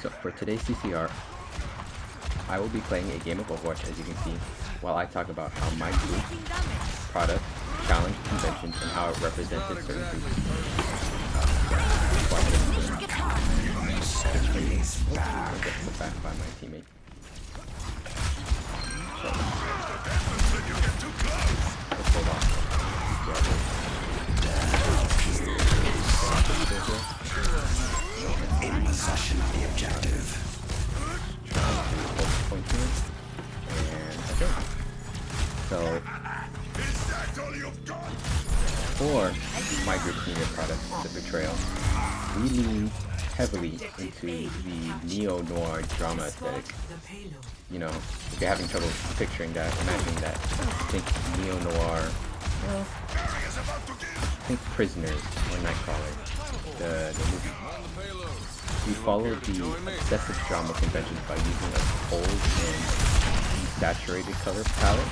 So for today's CCR, I will be playing a game of Overwatch, as you can see, while I talk about how my group, product, challenge conventions, and how it represented certain groups. Back by my teammate. So, let's hold on. In possession of the objective. Point to it. And okay. So for my group's media product, The Betrayal, we lean heavily into the neo-noir drama aesthetic. You know, if you're having trouble picturing that, imagining that, think neo-noir, well, think Prisoners or Nightcrawler, the movie. We followed the obsessive drama conventions by using a cold and desaturated color palette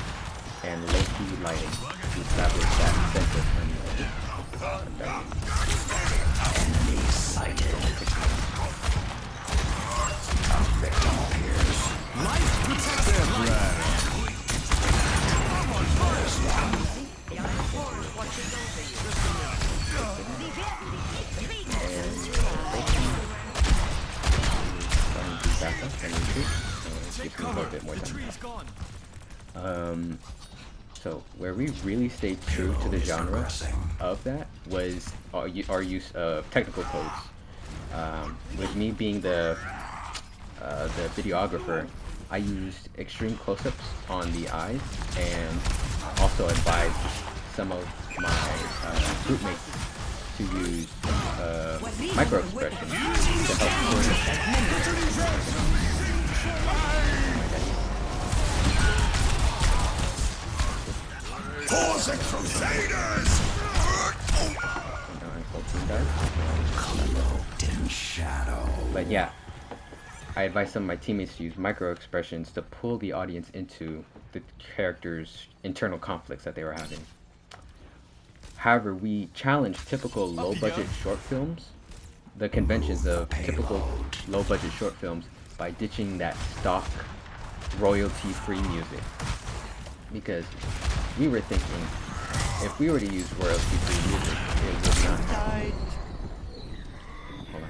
and low-key lighting to establish that sense of unease. Enemy sighted. A victim appears. Light protective red. Back up and retreat. Give me a little bit more time. So where we really stayed true to the genre of that was our use of technical codes. With me being the videographer, I used extreme close-ups on the eyes and also advised some of my group mates to use micro expressions to help Crusaders! Cloaked in shadow. But yeah, I advise some of my teammates to use micro expressions to pull the audience into the characters' internal conflicts that they were having. However, we challenged typical low-budget short films, the conventions of typical low-budget short films, by ditching that stock royalty-free music. Because we were thinking, if we were to use royalty-free music, it would not... Hold on.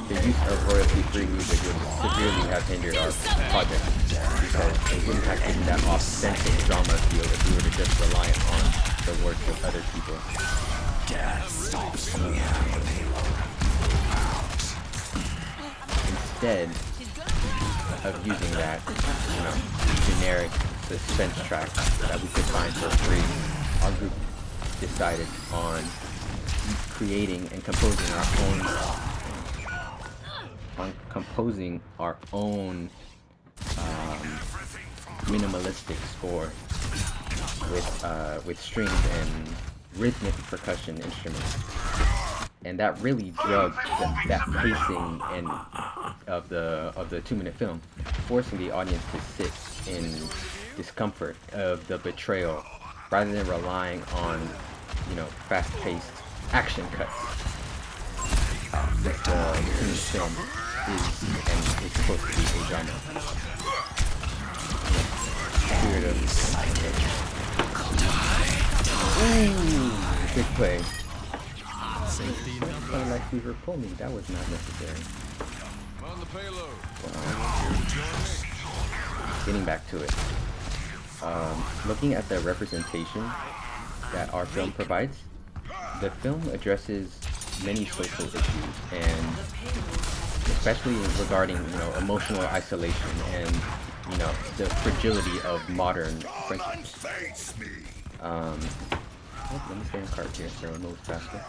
The use of royalty-free music would severely have hindered our project, because it wouldn't have given that authentic drama feel if we were to just rely on the works of other people. Death stops coming out of the payload. Instead of using that, you know, generic suspense track that we could find for free, our group decided on creating and composing our own minimalistic score with strings and rhythmic percussion instruments, and that really drugged that pacing and of the 2-minute film, forcing the audience to sit in discomfort of the betrayal rather than relying on, you know, fast-paced action cuts. The 2-minute film is supposed to be a genre. Spirit of good play. Like we were pulling, that was not necessary. On the payload. Getting back to it. Looking at the representation that our film provides, the film addresses many social issues, and especially regarding, you know, emotional isolation and, you know, the fragility of modern friendships. Let me stay in cart here so it moves faster.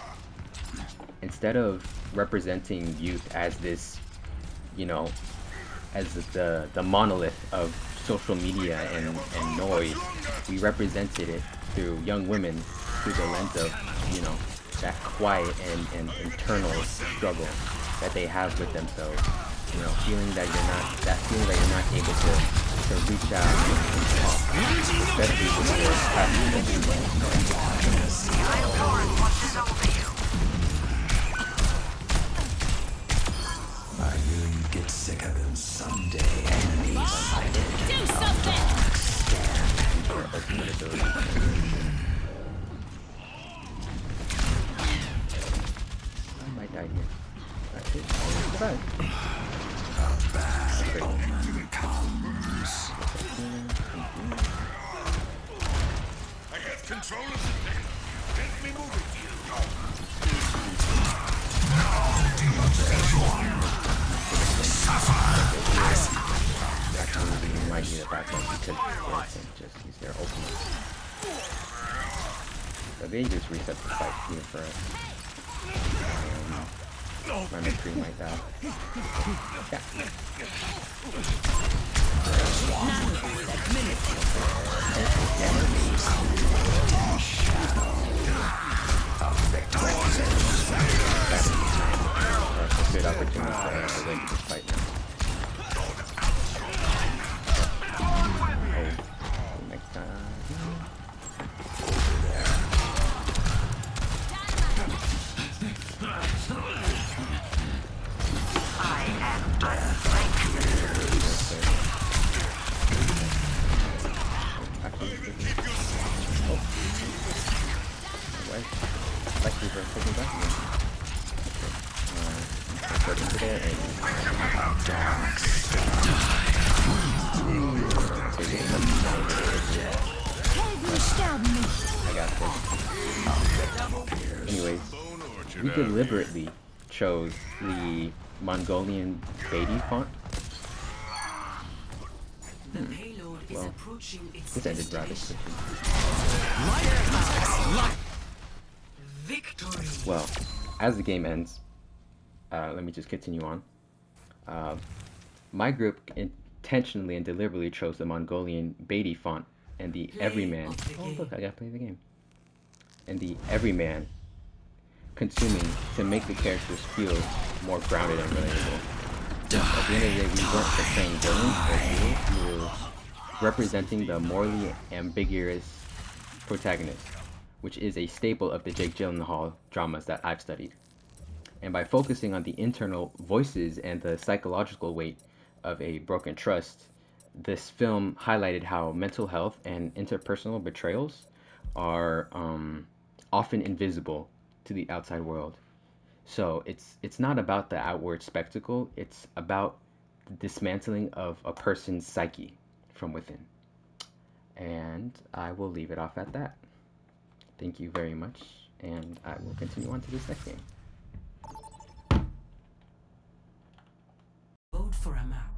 Instead of representing youth as this, you know, as the monolith of social media and noise, we represented it through young women through the lens of, you know, that quiet and internal struggle that they have with themselves. You know, feeling that you're not able to reach out and talk, especially when you're having sicker than someday enemy sighted. Do something! Our ultimate ability. I might die here. That's it. Survive. That's great. I have control of the thing. Get me moving. Actually, we might need a backup because they can just use their ultimate. So they just reset the fight here for us. My McCree might die. Yeah. That's a good opportunity for us to win this fight now. Oh, next time. Like reverse taking back again. Put into there and I got this. Anyways, we deliberately chose the Mongolian Beatty font. The payload is Well, approaching its this ended rather destination. quickly. Victory. Well, as the game ends, let me just continue on. My group intentionally and deliberately chose the Mongolian Beatty font and the Everyman. of the Oh, game. look, I gotta play the game. And the Everyman consuming to make the characters feel more grounded and relatable. At the end of the day, we weren't portraying villains or heroes. We were representing the morally ambiguous protagonist, which is a staple of the Jake Gyllenhaal dramas that I've studied. And by focusing on the internal voices and the psychological weight of a broken trust, this film highlighted how mental health and interpersonal betrayals are often invisible to the outside world. So it's not about the outward spectacle, it's about the dismantling of a person's psyche from within. And I will leave it off at that. Thank you very much, and I will continue on to this next game. Vote for a map.